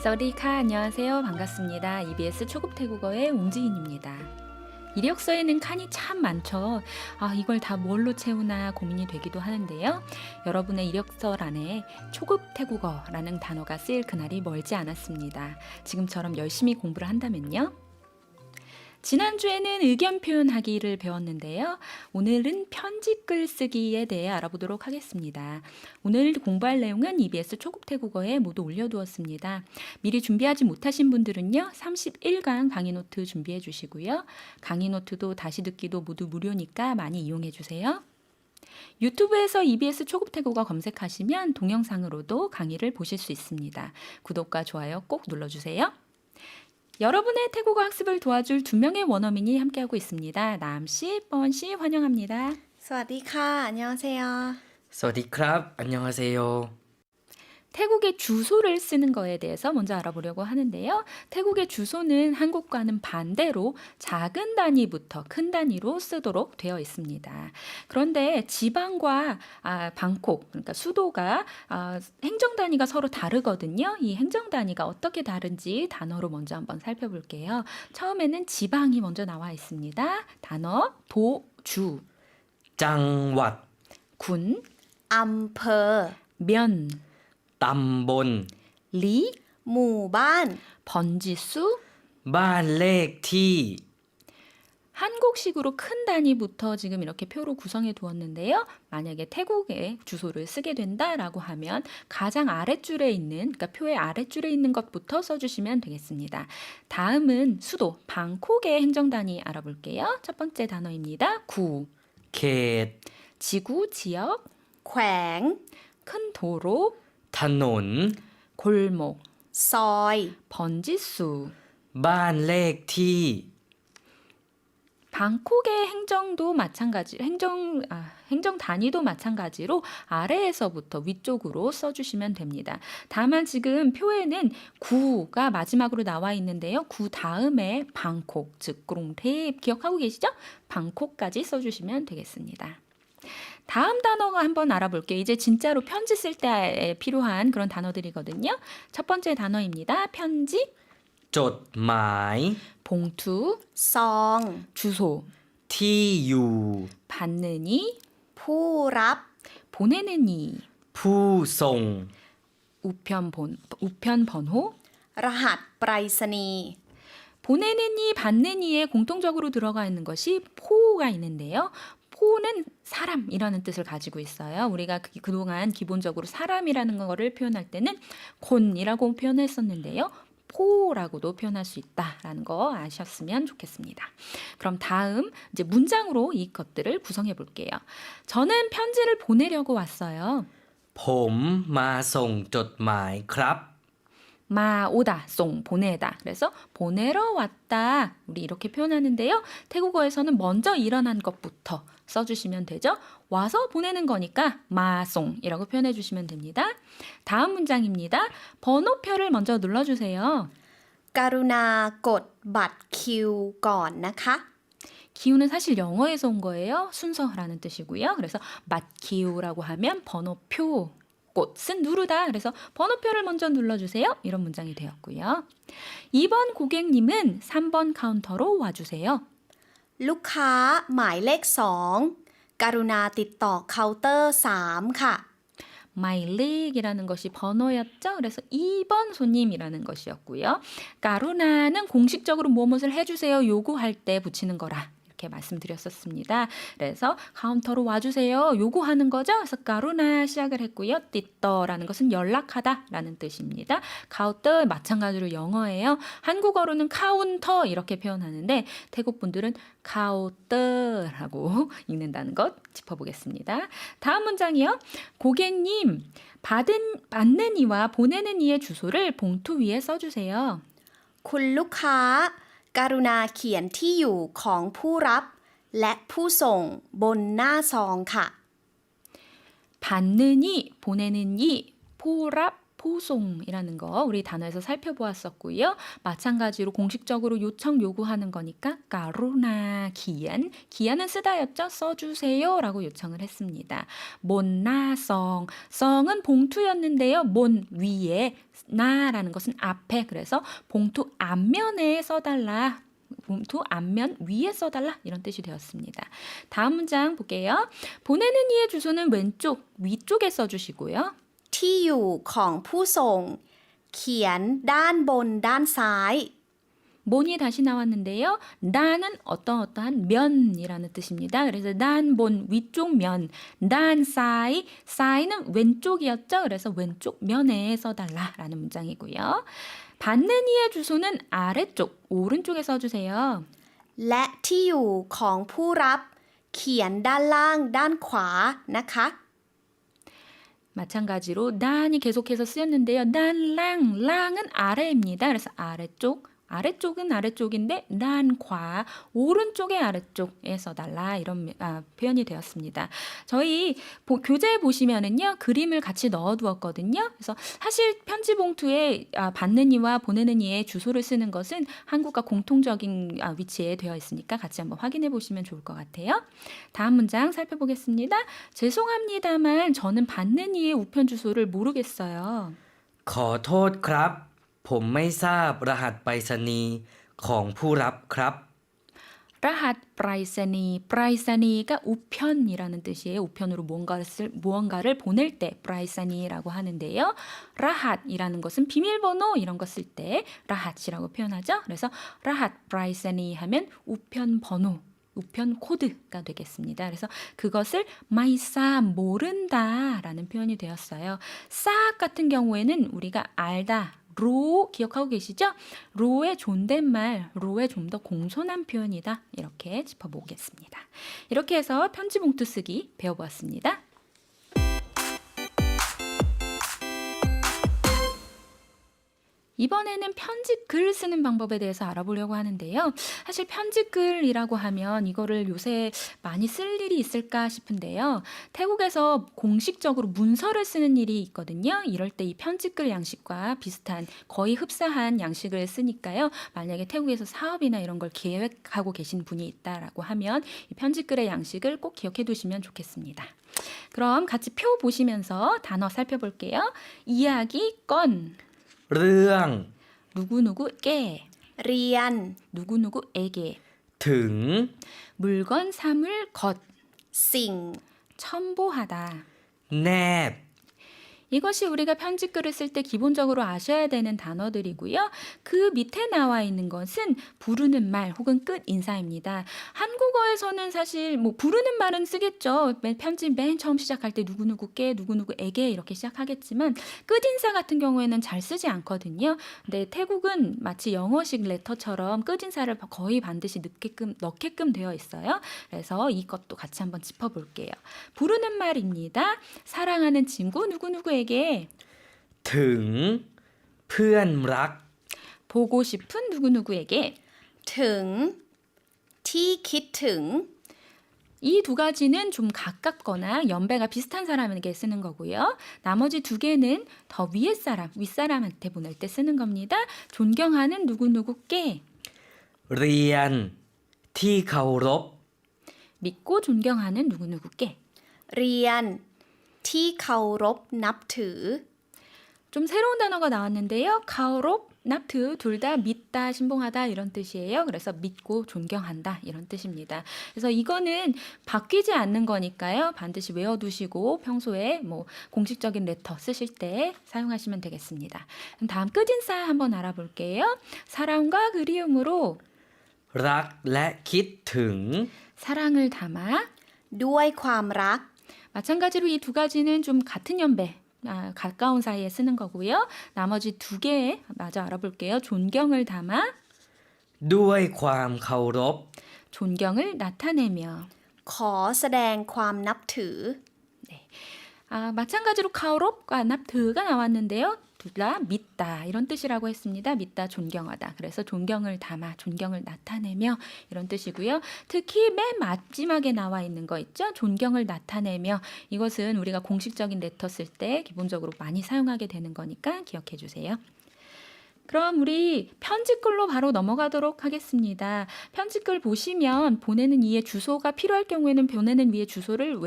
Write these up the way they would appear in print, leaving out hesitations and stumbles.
사와디카 안녕하세요. 반갑습니다. EBS 초급 태국어의 옹지인입니다. 이력서에는 칸이 참 많죠. 이걸 다 뭘로 채우나 고민이 되기도 하는데요. 여러분의 이력서란에 초급 태국어라는 단어가 쓰일 그날이 멀지 않았습니다. 지금처럼 열심히 공부를 한다면요. 지난주에는 의견 표현하기를 배웠는데요. 오늘은 편지 글쓰기에 대해 알아보도록 하겠습니다. 오늘 공부할 내용은 EBS 초급 태국어에 모두 올려두었습니다. 미리 준비하지 못하신 분들은요. 31강 강의 노트 준비해 주시고요. 강의 노트도 다시 듣기도 모두 무료니까 많이 이용해 주세요. 유튜브에서 EBS 초급 태국어 검색하시면 동영상으로도 강의를 보실 수 있습니다. 구독과 좋아요 꼭 눌러주세요. 여러분의 태국어 학습을 도와줄 두 명의 원어민이 함께하고 있습니다. 남씨, 뻔씨 환영합니다. สวัสดีค่ะ 안녕하세요. สวัสดีครับ 안녕하세요. 태국의 주소를 쓰는 거에 대해서 먼저 알아보려고 하는데요. 태국의 주소는 한국과는 반대로 작은 단위부터 큰 단위로 쓰도록 되어 있습니다. 그런데 지방과 방콕, 그러니까 수도가 행정 단위가 서로 다르거든요. 이 행정 단위가 어떻게 다른지 단어로 먼저 한번 살펴볼게요. 처음에는 지방이 먼저 나와 있습니다. 단어 도주, จังหวัด 군, อำเภอ 면, ตำบล 리, หมู่บ้าน 번지수, บ้านเลขที่ 한국식으로 큰 단위부터 지금 이렇게 표로 구성해 두었는데요. 만약에 태국의 주소를 쓰게 된다라고 하면 가장 아랫줄에 있는, 그러니까 표의 아랫줄에 있는 것부터 써주시면 되겠습니다. 다음은 수도, 방콕의 행정단위 알아볼게요. 첫 번째 단어입니다. 구, เขต 지구, 지역, แขวง 큰 도로, ถนน 골목, ซอย 번지수, บ้านเลขที่ 방콕의 행정 단위도 마찬가지로 아래에서부터 위쪽으로 써주시면 됩니다. 다만 지금 표에는 구가 마지막으로 나와 있는데요. 구 다음에 방콕, 즉 그롱탭 기억하고 계시죠? 방콕까지 써주시면 되겠습니다. 다음 단어가 한번 알아볼게요. 이제 진짜로 편지 쓸 때 필요한 그런 단어들이거든요. 첫 번째 단어입니다. 편지, จดหมาย 봉투, ซอง 주소, ที่อยู่ 받는 이, ผู้รับ 보내는 이, ผู้ส่ง 우편 번호, รหัสไปรษณีย์ 보내는 이, 받는 이에 공통적으로 들어가 있는 것이 포가 있는데요. 포는 사람이라는 뜻을 가지고 있어요. 우리가 그동안 기본적으로 사람이라는 거를 표현할 때는 곤이라고 표현했었는데요. 포라고도 표현할 수 있다라는 거 아셨으면 좋겠습니다. 그럼 다음 이제 문장으로 이 것들을 구성해 볼게요. 저는 편지를 보내려고 왔어요. ผมมาส่งจดหมายครับ 마 오다, 송 보내다. 그래서 보내러 왔다. 우리 이렇게 표현하는데요. 태국어에서는 먼저 일어난 것부터 써주시면 되죠. 와서 보내는 거니까 마송이라고 표현해 주시면 됩니다. 다음 문장입니다. 번호표를 먼저 눌러주세요. กรุณากดบัตรคิวก่อนนะคะ 기우는 사실 영어에서 온 거예요. 순서라는 뜻이고요. 그래서 맛기우라고 하면 번호표, 꽃은 누르다. 그래서 번호표를 먼저 눌러주세요. 이런 문장이 되었고요. 2번 고객님은 3번 카운터로 와주세요. ลูกค้าหมายเลข2กรุณาติดต่อเคาน์เตอร์3ค่ะ 마일릭이라는 것이 번호였죠. 그래서 2번 손님이라는 것이었고요. 까루나는 공식적으로 무엇을 해주세요. 요구할 때 붙이는 거라. 이렇게 말씀드렸었습니다. 그래서 카운터로 와주세요. 요구하는 거죠. 그래서 까루나 시작을 했고요. 띠떠라는 것은 연락하다라는 뜻입니다. 카운터 마찬가지로 영어예요. 한국어로는 카운터 이렇게 표현하는데 태국 분들은 카운터라고 읽는다는 것 짚어보겠습니다. 다음 문장이요. 고객님, 받는 이와 보내는 이의 주소를 봉투 위에 써주세요. คุณลูกค้ากรุณาเขียนที่อยู่ของผู้รับและผู้ส่งบนหน้าซองค่ะ 받는 이, 보내는 이, 포랍, 포송이라는 거 우리 단어에서 살펴보았었고요. 마찬가지로 공식적으로 요청 요구하는 거니까 까루나 기안, 기안은 쓰다였죠. 써주세요라고 요청을 했습니다. 몬나성, 성은 봉투였는데요. 몬 위에, 나라는 것은 앞에, 그래서 봉투 앞면에 써달라. 봉투 앞면 위에 써달라 이런 뜻이 되었습니다. 다음 문장 볼게요. 보내는 이의 주소는 왼쪽, 위쪽에 써주시고요. ที่อยู่ของผู้ส่ง เขียนด้านบนด้านซ้าย 몬이 다시 나왔는데요. 나는 어떠한 면이라는 뜻입니다. 그래서 난본 위쪽 면, 난 사이, 사이는 왼쪽이었죠. 그래서 왼쪽 면에 써달라라는 문장이고요. 받는 이의 주소는 아래쪽, 오른쪽에 써주세요. และที่อยู่ของผู้รับ เขียนด้านล่างด้านขวานะคะ 마찬가지로 난이 계속해서 쓰였는데요. 난랑, 랑은 아래입니다. 그래서 아래쪽, 아래쪽은 아래쪽인데 난과 오른쪽의 아래쪽에 써달라 이런 표현이 되었습니다. 저희 교재에 보시면은요 그림을 같이 넣어두었거든요. 그래서 사실 편지 봉투에 받는 이와 보내는 이의 주소를 쓰는 것은 한국과 공통적인 위치에 되어 있으니까 같이 한번 확인해 보시면 좋을 것 같아요. 다음 문장 살펴보겠습니다. 죄송합니다만 저는 받는 이의 우편 주소를 모르겠어요. ขอโทษครับ ผมไม่ทราบรหัสไปรษณีย์ของผู้รับครับ 라핫 브라이사니, 브라이사니가 우편이라는 뜻이에요. 우편으로 무언가를 보낼 때 브라이사니라고 하는데요. 라핫이라는 것은 비밀번호 이런 거 쓸 때 라핫이라고 표현하죠. 그래서 라핫 브라이사니 하면 우편 번호, 우편 코드가 되겠습니다. 그래서 그것을 마이사 모른다라는 표현이 되었어요. 싹 같은 경우에는 우리가 알다. 로 기억하고 계시죠? 로의 존댓말, 로의 좀 더 공손한 표현이다. 이렇게 짚어보겠습니다. 이렇게 해서 편지 봉투 쓰기 배워보았습니다. 이번에는 편지글 쓰는 방법에 대해서 알아보려고 하는데요. 사실 편지글이라고 하면 이거를 요새 많이 쓸 일이 있을까 싶은데요. 태국에서 공식적으로 문서를 쓰는 일이 있거든요. 이럴 때 이 편지글 양식과 비슷한 거의 흡사한 양식을 쓰니까요. 만약에 태국에서 사업이나 이런 걸 계획하고 계신 분이 있다라고 하면 이 편지글의 양식을 꼭 기억해 두시면 좋겠습니다. 그럼 같이 표 보시면서 단어 살펴볼게요. 이야기, 건, เรื่อง 누구누구께, เรียน 누구누구에게, ถึง 물건, 사물, 것, สิ่ง 첨부하다. แนบ 이것이 우리가 편지글을 쓸 때 기본적으로 아셔야 되는 단어들이고요. 그 밑에 나와 있는 것은 부르는 말 혹은 끝 인사입니다. 한국어에서는 사실 뭐 부르는 말은 쓰겠죠. 편지 맨 처음 시작할 때 누구누구께, 누구누구에게 이렇게 시작하겠지만 끝 인사 같은 경우에는 잘 쓰지 않거든요. 근데 태국은 마치 영어식 레터처럼 끝 인사를 거의 반드시 넣게끔 되어 있어요. 그래서 이것도 같이 한번 짚어볼게요. 부르는 말입니다. 사랑하는 친구 누구누구에게 ถึง เพื่อนรัก 보고 싶은 누구누구에게 ถึง ที่คิดถึง 이 두 가지는 좀 가깝거나 연배가 비슷한 사람에게 쓰는 거고요. 나머지 두 개는 더 위에 사람, 윗사람한테 보낼 때 쓰는 겁니다. 존경하는 누구누구께 เรียน ที่เคารพ 믿고 존경하는 누구누구께 เรียน ที่เคารพนับถือ 좀 새로운 단어가 나왔는데요. 카오롭, 납트 둘 다 믿다, 신봉하다 이런 뜻이에요. 그래서 믿고 존경한다 이런 뜻입니다. 그래서 이거는 바뀌지 않는 거니까요. 반드시 외워두시고 평소에 뭐 공식적인 레터 쓰실 때 사용하시면 되겠습니다. 그럼 다음 끝인사 한번 알아볼게요. 사랑과 그리움으로 รักและคิดถึง 사랑을 담아 ด้วยความรัก 마찬가지로 이 두 가지는 좀 같은 연배 가까운 사이에 쓰는 거고요. 나머지 두 개 마저 알아볼게요. 존경을 담아 ด้วยความเคารพ 존경을 나타내며 ขอแสดงความนับถือ 마찬가지로 카오롭과 납트가 나왔는데요. 둘 다 믿다 이런 뜻이라고 했습니다. 믿다 존경하다. 그래서 존경을 담아 존경을 나타내며 이런 뜻이고요. 특히 맨 마지막에 나와 있는 거 있죠. 존경을 나타내며 이것은 우리가 공식적인 레터 쓸 때 기본적으로 많이 사용하게 되는 거니까 기억해 주세요. 그럼 우리 편지글로 바로 넘어가도록 하겠습니다. 편지글 보시면 보내는 이의 주소가 필요할 경우에는 보내는 이의 주소를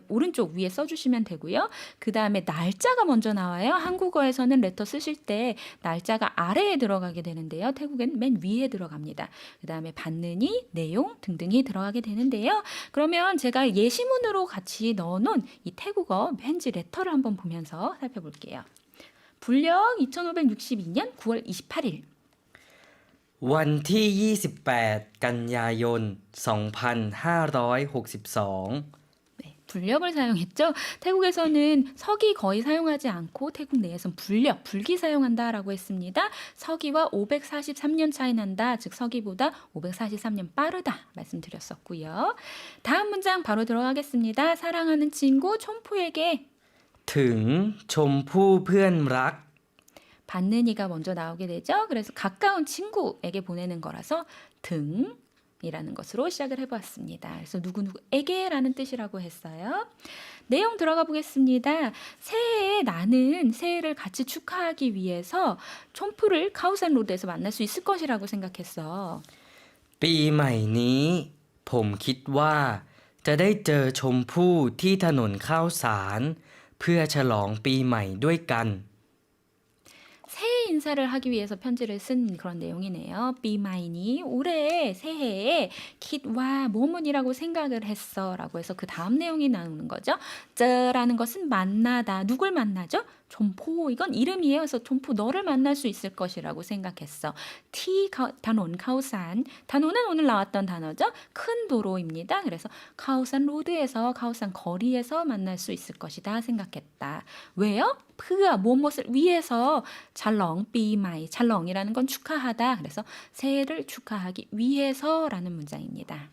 오른쪽 위에 써주시면 되고요. 그 다음에 날짜가 먼저 나와요. 한국어에서는 레터 쓰실 때 날짜가 아래에 들어가게 되는데요. 태국엔 맨 위에 들어갑니다. 그 다음에 받느니, 내용 등등이 들어가게 되는데요. 그러면 제가 예시문으로 같이 넣어놓은 이 태국어 편지 레터를 한번 보면서 살펴볼게요. 불력 2562년 9월 28일 วันที่ 28 กันยายน 2562 네, 불력을 사용했죠. 태국에서는 서기 거의 사용하지 않고 태국 내에선 불력, 불기 사용한다라고 했습니다. 서기와 543년 차이 난다. 즉 서기보다 543년 빠르다 말씀드렸었고요. 다음 문장 바로 들어가겠습니다. 사랑하는 친구 촌푸에게 ถึงชมพู่เพื่อนรัก 받는 이가 먼저 나오게 되죠. 그래서 가까운 친구에게 보내는 거라서 등이라는 것으로 시작을 해보았습니다. 그래서 누구누구에게라는 뜻이라고 했어요. 내용 들어가 보겠습니다. 새해에 나는 새해를 같이 축하하기 위해서 촌푸를 카오산 로드에서 만날 수 있을 것이라고 생각했어. ปีใหม่นี้ผมคิดว่าจะได้เจอชมพู่ที่ถนนข้าวสารเพื่อฉลองปีใหม่ด้วยกัน 새해 인사를 하기 위해서 편지를 쓴 그런 내용이네요. Be mine이 올해 새해에 kit와 뭐뭐이라고 생각을 했어 라고 해서 그 다음 내용이 나오는 거죠. 저라는 것은 만나다. 누굴 만나죠? 촌포 이건 이름이에요. 그래서 촌포 너를 만날 수 있을 것이라고 생각했어. 단원 카오산 단원은 오늘 나왔던 단어죠. 큰 도로입니다. 그래서 카오산 로드에서 카오산 거리에서 만날 수 있을 것이다 생각했다. 왜요? 푸아 무엇을 위해서 찰렁 비마이 찰렁이라는 건 축하하다. 그래서 새해를 축하하기 위해서라는 문장입니다.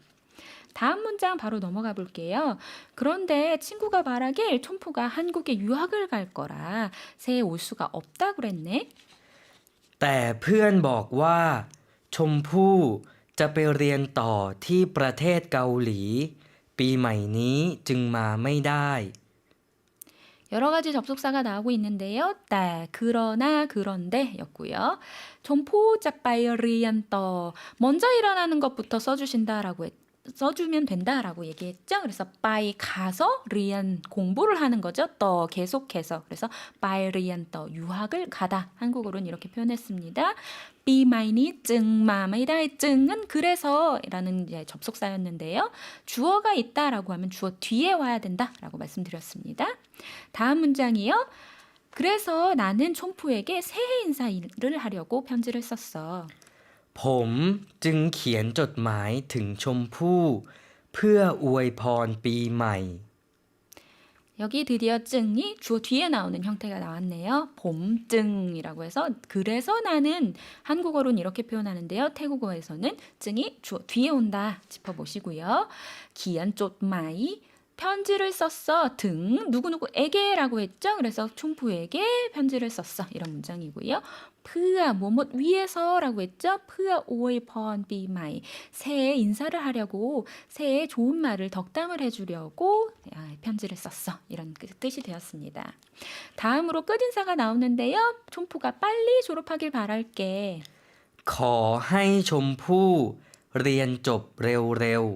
다음 문장 바로 넘어가 볼게요. 그런데 친구가 말하길 촌포가 한국에 유학을 갈 거라 새해 올 수가 없다 그랬네. แต่เพื่อนบอกว่าชมพู่จะไปเรียนต่อที่ประเทศเกาหลีปีใหม่นี้จึงมาไม่ได้ 여러 가지 접속사가 나오고 있는데요. แต่ 그러나 그런데 였고요. 촌포 짜파이리안 떠 먼저 일어나는 것부터 써주신다라고 써주면 된다라고 얘기했죠. 그래서 by 가서 리안 공부를 하는 거죠. 또 계속해서 그래서 by 리안 또 유학을 가다 한국어로는 이렇게 표현했습니다. be mine이 증마마이다의 증은 그래서라는 이제 접속사였는데요. 주어가 있다라고 하면 주어 뒤에 와야 된다라고 말씀드렸습니다. 다음 문장이요. 그래서 나는 촌푸에게 새해 인사를 하려고 편지를 썼어. ผมจึงเขียนจดหมายถึงชมพู่เพื่ออวยพรปีใหม่ 여기 드디어 증이 주어 뒤에 나오는 형태가 나왔네요. 봄증이라고 해서 그래서 나는 한국어로는 이렇게 표현하는데요. 태국어에서는 증이 주어 뒤에 온다 짚어보시고요. 기안 쫓마이 편지를 썼어 등 누구누구에게라고 했죠. 그래서 촌푸에게 편지를 썼어 이런 문장이고요. 푸아 뭐뭐 위해서라고 했죠. 푸아 오이펀 비마이 새해 인사를 하려고 새해 좋은 말을 덕담을 해주려고 편지를 썼어 이런 뜻이 되었습니다. 다음으로 끝인사가 나오는데요. 촌푸가 빨리 졸업하길 바랄게. ขอให้ชมพู่เรียนจบเร็วๆ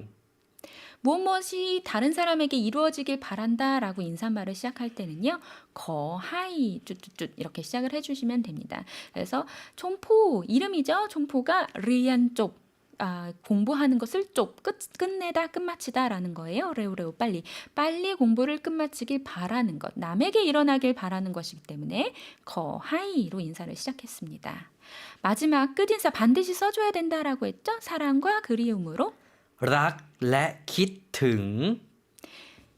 무엇이 다른 사람에게 이루어지길 바란다라고 인사말을 시작할 때는요. 거하이 쭈쭈쭈 이렇게 시작을 해주시면 됩니다. 그래서 촌포 이름이죠. 촌포가 리안 쪽 공부하는 것을 끝내다 끝마치다라는 거예요. 레오레오 빨리 공부를 끝마치길 바라는 것 남에게 일어나길 바라는 것이기 때문에 거하이로 인사를 시작했습니다. 마지막 끝인사 반드시 써줘야 된다라고 했죠. 사랑과 그리움으로 รักและคิดถึง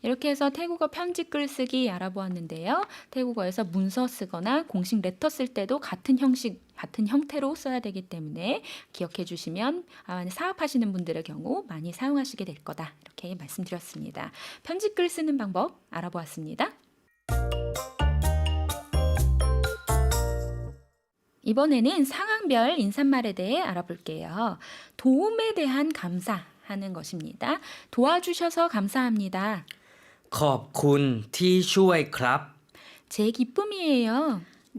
이렇게 해서 태국어 편지글 쓰기 알아보았는데요. 태국어에서 문서 쓰거나 공식 레터 쓸 때도 같은 형태로 써야 되기 때문에 기억해 주시면 사업하시는 분들의 경우 많이 사용하시게 될 거다. 이렇게 말씀드렸습니다. 편지글 쓰는 방법 알아보았습니다. 이번에는 상황별 인사말에 대해 알아볼게요. 도움에 대한 감사하는 것입니다. 도와주셔서 감사합니다. ขอบคุณที่ช่วยครับ 제 기쁨이에요.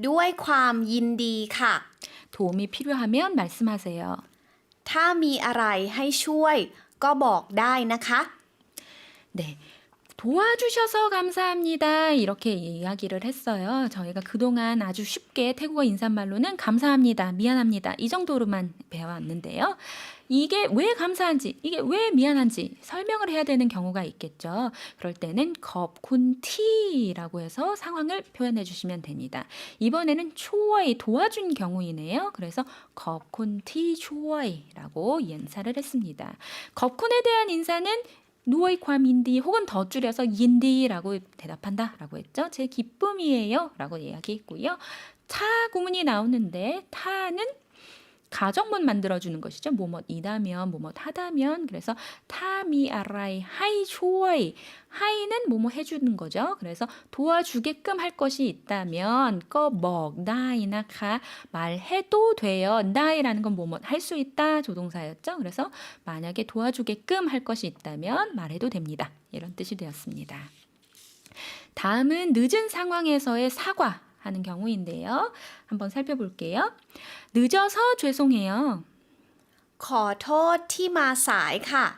ด้วยความยินดีค่ะ 도움이 필요하면 말씀하세요. ถ้ามีอะไรให้ช่วย ก็บอกได้นะคะ 네. 도와주셔서 감사합니다. 이렇게 이야기를 했어요. 저희가 그동안 아주 쉽게 태국어 인사말로는 감사합니다, 미안합니다 이 정도로만 배워왔는데요. 이게 왜 감사한지, 이게 왜 미안한지 설명을 해야 되는 경우가 있겠죠. 그럴 때는 겁쿤티라고 해서 상황을 표현해 주시면 됩니다. 이번에는 초어이 도와준 경우이네요. 그래서 겁쿤티 초어이라고 인사를 했습니다. 겁쿤에 대한 인사는 누워이 ความ 인디 혹은 더 줄여서 인디라고 대답한다 라고 했죠. 제 기쁨이에요 라고 이야기했고요. 타 구문이 나오는데 타는 가정문 만들어주는 것이죠. 뭐뭐이다면 뭐뭐하다면 그래서 타미아라이 하이 초어이 하이는 뭐뭐 해주는 거죠. 그래서 도와주게끔 할 것이 있다면 꺼먹 나이나카 말해도 돼요. 나이라는 건 뭐뭐 할 수 있다 조동사였죠. 그래서 만약에 도와주게끔 할 것이 있다면 말해도 됩니다. 이런 뜻이 되었습니다. 다음은 늦은 상황에서의 사과 하는 경우인데요. 한번 살펴볼게요. 늦어서 죄송해요. ขอโทษที่มาสายค่ะ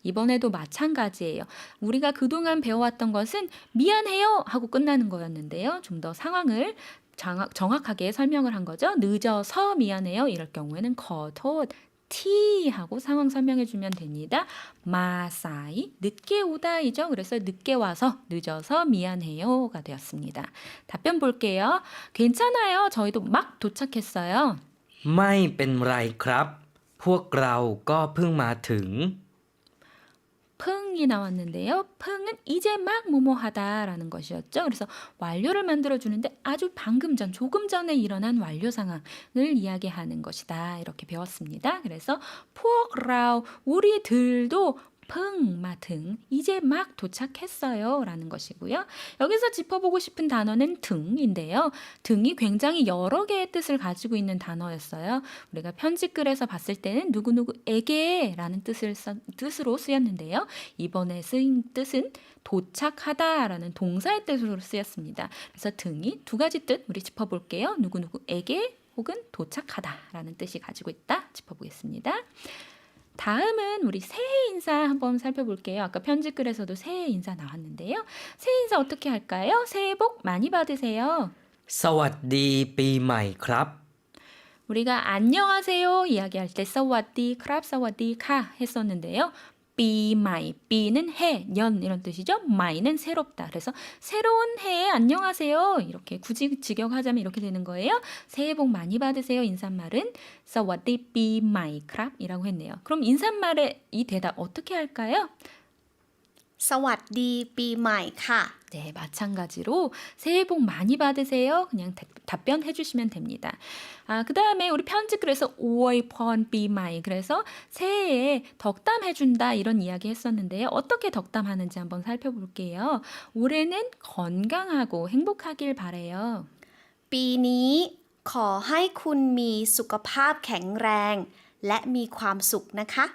이번에도 마찬가지예요. 우리가 그동안 배워왔던 것은 미안해요 하고 끝나는 거였는데요. 좀 더 상황을 정확하게 설명을 한 거죠. 늦어서 미안해요. 이럴 경우에는 거토 티 하고 상황 설명해 주면 됩니다. 마사이 늦게 오다이죠. 그래서 늦게 와서 늦어서 미안해요가 되었습니다. 답변 볼게요. 괜찮아요. 저희도 막 도착했어요. ไม่เป็นไรครับ พวกเราก็เพิ่งมาถึง 펑이 나왔는데요. 펑은 이제 막 뭐뭐하다라는 것이었죠. 그래서 완료를 만들어주는데 아주 방금 전, 조금 전에 일어난 완료 상황을 이야기하는 것이다. 이렇게 배웠습니다. 그래서 포크라우 우리들도 펑 마등 이제 막 도착했어요 라는 것이고요. 여기서 짚어보고 싶은 단어는 등인데요. 등이 굉장히 여러 개의 뜻을 가지고 있는 단어였어요. 우리가 편집글에서 봤을 때는 누구누구에게 라는 뜻으로 쓰였는데요. 이번에 쓰인 뜻은 도착하다 라는 동사의 뜻으로 쓰였습니다. 그래서 등이 두 가지 뜻 우리 짚어볼게요. 누구누구에게 혹은 도착하다 라는 뜻이 가지고 있다 짚어보겠습니다. 다음은 우리 새해 인사 한번 살펴볼게요. 아까 편집글에서도 새해 인사 나왔는데요. 새해 인사 어떻게 할까요? 새해 복 많이 받으세요. สวัสดีปีใหม่ครับ 우리가 안녕하세요 이야기할 때 사와디 크랍 사와디 카 했었는데요. 삐마이 삐는 해, 년 이런 뜻이죠. 마이는 새롭다. 그래서 새로운 해에 안녕하세요. 이렇게 굳이 직역하자면 이렇게 되는 거예요. 새해 복 많이 받으세요. 인사말은 사와디 삐마이 크랍이라고 했네요. 그럼 인사말의 이 대답 어떻게 할까요? สวัสดีปีใหม่ค่ะ 네, 마찬가지로 새해 복 많이 받으세요. 그냥 답변해 주시면 됩니다. 그 다음에 우리 편집글에서 5월 번 비마이 그래서 새해에 덕담해 준다 이런 이야기 했었는데요. 어떻게 덕담하는지 한번 살펴볼게요. 올해는 건강하고 행복하길 바래요. ปีนี้ขอให้คุณมีสุขภาพแข็งแรง และมีความสุขนะคะ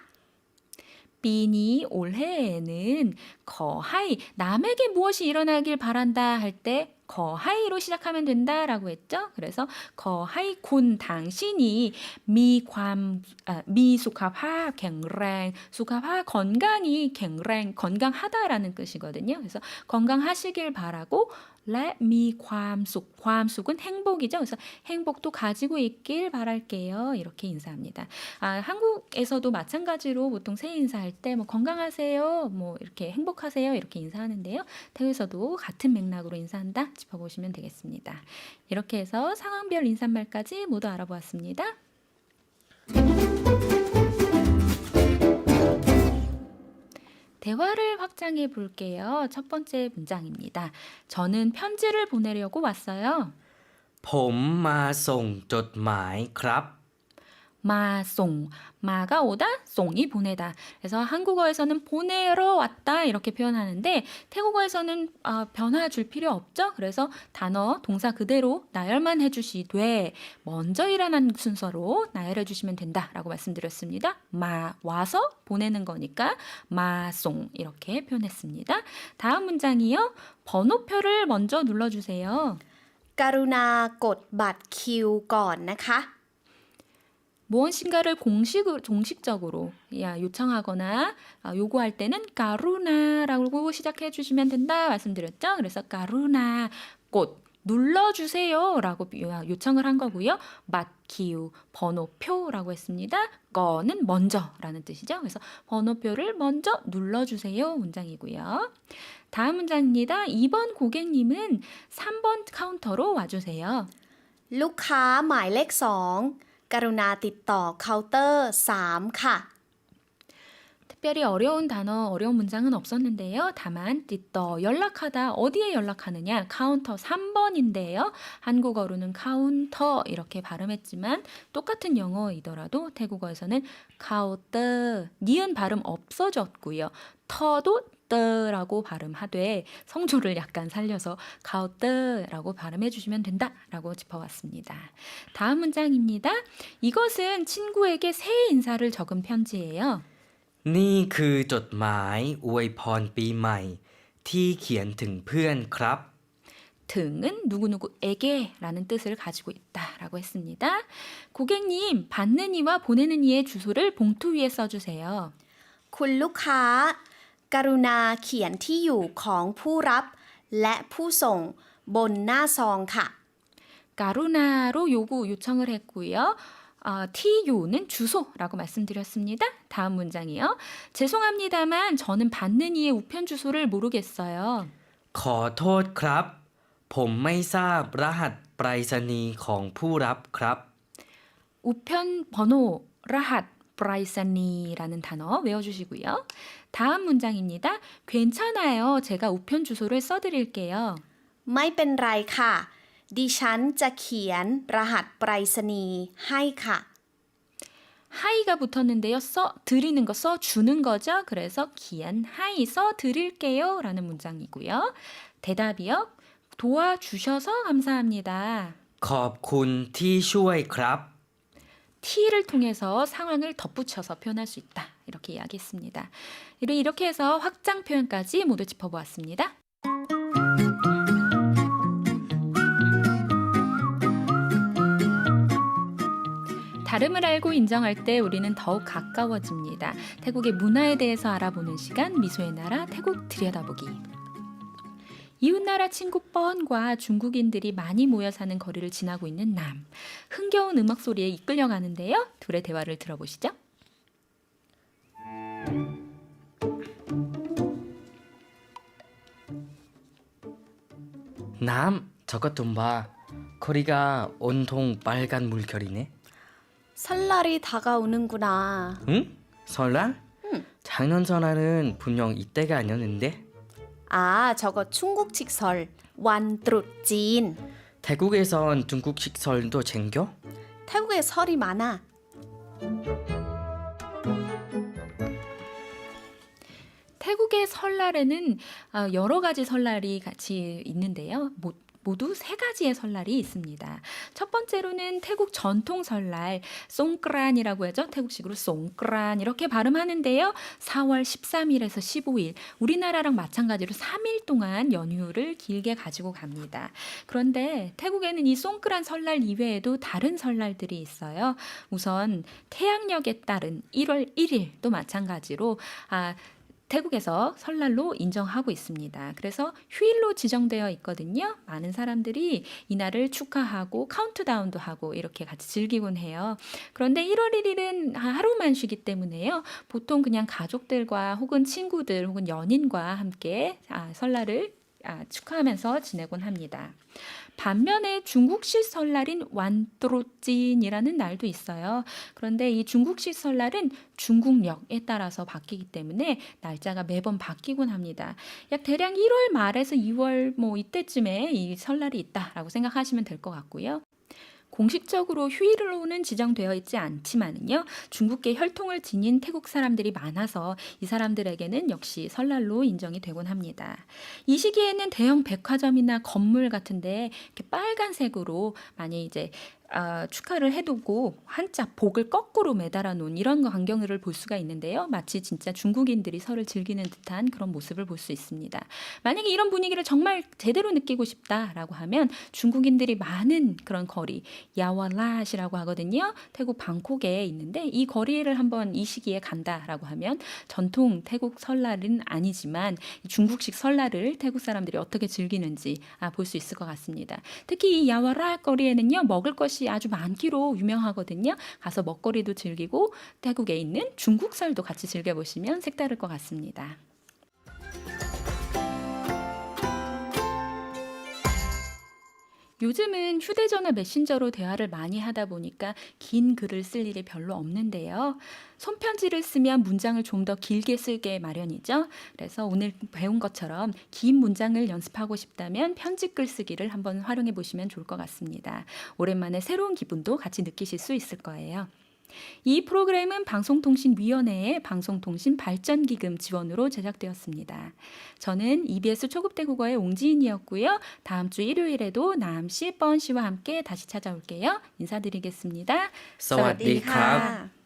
비니 올해에는 거하이 남에게 무엇이 일어나길 바란다 할 때 거하이로 시작하면 된다라고 했죠. 그래서 거하이 군 당신이 미수카파 갱랭 수카파 건강이 갱랭 건강하다라는 뜻이거든요. 그래서 건강하시길 바라고 레미ความสุข ความสุข은 행복이죠. 그래서 행복도 가지고 있길 바랄게요. 이렇게 인사합니다. 한국에서도 마찬가지로 보통 새해 인사할 때 뭐 건강하세요, 뭐 이렇게 행복하세요 이렇게 인사하는데요. 태국에서도 같은 맥락으로 인사한다 짚어보시면 되겠습니다. 이렇게 해서 상황별 인사말까지 모두 알아보았습니다. 대화를 확장해 볼게요. 첫 번째 문장입니다. 저는 편지를 보내려고 왔어요. ผมมาส่งจดหมายครับ 마송, 마가 오다, 송이 보내다. 그래서 한국어에서는 보내러 왔다 이렇게 표현하는데 태국어에서는 변화 줄 필요 없죠. 그래서 단어, 동사 그대로 나열만 해주시되 먼저 일어난 순서로 나열해 주시면 된다라고 말씀드렸습니다. 마, 와서 보내는 거니까 마송 이렇게 표현했습니다. 다음 문장이요. 번호표를 먼저 눌러주세요. กรุณากดบัตรคิวก่อนนะคะ 무엇인가를 공식적으로 요청하거나 요구할 때는 까루나라고 시작해 주시면 된다 말씀드렸죠. 그래서 까루나 꽃 눌러주세요 라고 요청을 한 거고요. 맞기우 번호표라고 했습니다. 거는 먼저라는 뜻이죠. 그래서 번호표를 먼저 눌러주세요 문장이고요. 다음 문장입니다. 2번 고객님은 3번 카운터로 와주세요. ลูกค้าหมายเลข2กรุณาติดต่อเคาน์เตอร์3ค่ะ 특별히 어려운 단어, 어려운 문장은 없었는데요. 다만 띠떠 연락하다 어디에 연락하느냐 카운터 3번인데요. 한국어로는 카운터 이렇게 발음했지만 똑같은 영어이더라도 태국어에서는 카운터 니은 발음 없어졌고요. 터도 뜨라고 발음하되 성조를 약간 살려서 카운터라고 발음해 주시면 된다라고 짚어봤습니다. 다음 문장입니다. 이것은 친구에게 새해 인사를 적은 편지예요. นี่คือจดหมายอวยพรปีใหม่ที่เขียนถึงเพื่อนครับ 등은 누구누구에게 라는 뜻을 가지고 있다라고 했습니다. 고객님, 받는 이와 보내는 이의 주소를 봉투 위에 써주세요. คุณลูกค้ากรุณาเขียนที่อยู่ของผู้รับและผู้ส่งบนหน้าซองค่ะ 까루나로 요청을 했고요. TU는 주소라고 말씀드렸습니다. 다음 문장이요. 죄송합니다만 저는 받는 이의 우편 주소를 모르겠어요. ขอโทษครับ ผมไม่ทราบรหัสไปรษณีย์ของผู้รับครับ 우편 번호 라핫 브라이사니라는 단어 외워주시고요. 다음 문장입니다. 괜찮아요. 제가 우편 주소를 써드릴게요. ไม่เป็นไรค่ะ ดิฉันจะเขียนรหัสไปรษณีย์ให้ค่ะ 하이가 붙었는데요. 써 드리는 거, 써 주는 거죠. 그래서 기한 하이 써 드릴게요 라는 문장이고요. 대답이요. 도와주셔서 감사합니다. ขอบคุณที่ช่วยครับ T를 통해서 상황을 덧붙여서 표현할 수 있다. 이렇게 이야기했습니다. 이렇게 해서 확장 표현까지 모두 짚어보았습니다. 다름을 알고 인정할 때 우리는 더욱 가까워집니다. 태국의 문화에 대해서 알아보는 시간 미소의 나라 태국 들여다보기. 이웃나라 친구 뻔과 중국인들이 많이 모여 사는 거리를 지나고 있는 남. 흥겨운 음악 소리에 이끌려가는데요. 둘의 대화를 들어보시죠. 남, 저것 좀 봐. 거리가 온통 빨간 물결이네. 설날이 다가오는구나. 응? 설날? 응. 작년 설날은 분명 이때가 아니었는데? 아, 저거 중국식 설. วันตรุษจีน 태국에선 중국식 설도 챙겨? 태국에 설이 많아. 태국의 설날에는 여러 가지 설날이 같이 있는데요. 모두 세 가지의 설날이 있습니다. 첫 번째로는 태국 전통 설날, 송크란이라고 하죠. 태국식으로 송크란 이렇게 발음하는데요. 4월 13일에서 15일, 우리나라랑 마찬가지로 3일 동안 연휴를 길게 가지고 갑니다. 그런데 태국에는 이 송크란 설날 이외에도 다른 설날들이 있어요. 우선 태양력에 따른 1월 1일도 마찬가지로 태국에서 설날로 인정하고 있습니다. 그래서 휴일로 지정되어 있거든요. 많은 사람들이 이날을 축하하고 카운트다운도 하고 이렇게 같이 즐기곤 해요. 그런데 1월 1일은 하루만 쉬기 때문에요. 보통 그냥 가족들과 혹은 친구들 혹은 연인과 함께 설날을 축하하면서 지내곤 합니다. 반면에 중국식 설날인 완뚜로찐이라는 날도 있어요. 그런데 이 중국식 설날은 중국력에 따라서 바뀌기 때문에 날짜가 매번 바뀌곤 합니다. 약 대략 1월 말에서 2월 이때쯤에 이 설날이 있다라고 생각하시면 될 것 같고요. 공식적으로 휴일로는 지정되어 있지 않지만은요. 중국계 혈통을 지닌 태국 사람들이 많아서 이 사람들에게는 역시 설날로 인정이 되곤 합니다. 이 시기에는 대형 백화점이나 건물 같은데 이렇게 빨간색으로 많이 이제 축하를 해두고 한자 복을 거꾸로 매달아 놓은 이런 광경을 볼 수가 있는데요. 마치 진짜 중국인들이 설을 즐기는 듯한 그런 모습을 볼 수 있습니다. 만약에 이런 분위기를 정말 제대로 느끼고 싶다라고 하면 중국인들이 많은 그런 거리, 야와랏이라고 하거든요. 태국 방콕에 있는데 이 거리를 한번 이 시기에 간다라고 하면 전통 태국 설날은 아니지만 중국식 설날을 태국 사람들이 어떻게 즐기는지 볼 수 있을 것 같습니다. 특히 이 야와랏 거리에는요. 먹을 것이 아주 많기로 유명하거든요. 가서 먹거리도 즐기고 태국에 있는 중국설도 같이 즐겨보시면 색다를 것 같습니다. 요즘은 휴대전화 메신저로 대화를 많이 하다 보니까 긴 글을 쓸 일이 별로 없는데요. 손편지를 쓰면 문장을 좀 더 길게 쓰게 마련이죠. 그래서 오늘 배운 것처럼 긴 문장을 연습하고 싶다면 편지 글쓰기를 한번 활용해 보시면 좋을 것 같습니다. 오랜만에 새로운 기분도 같이 느끼실 수 있을 거예요. 이 프로그램은 방송통신위원회의 방송통신발전기금 지원으로 제작되었습니다. 저는 EBS 초급대국어의 옹지인이었고요. 다음 주 일요일에도 남씨, 뻔씨와 함께 다시 찾아올게요. 인사드리겠습니다. สวัสดีครับ ค่ะ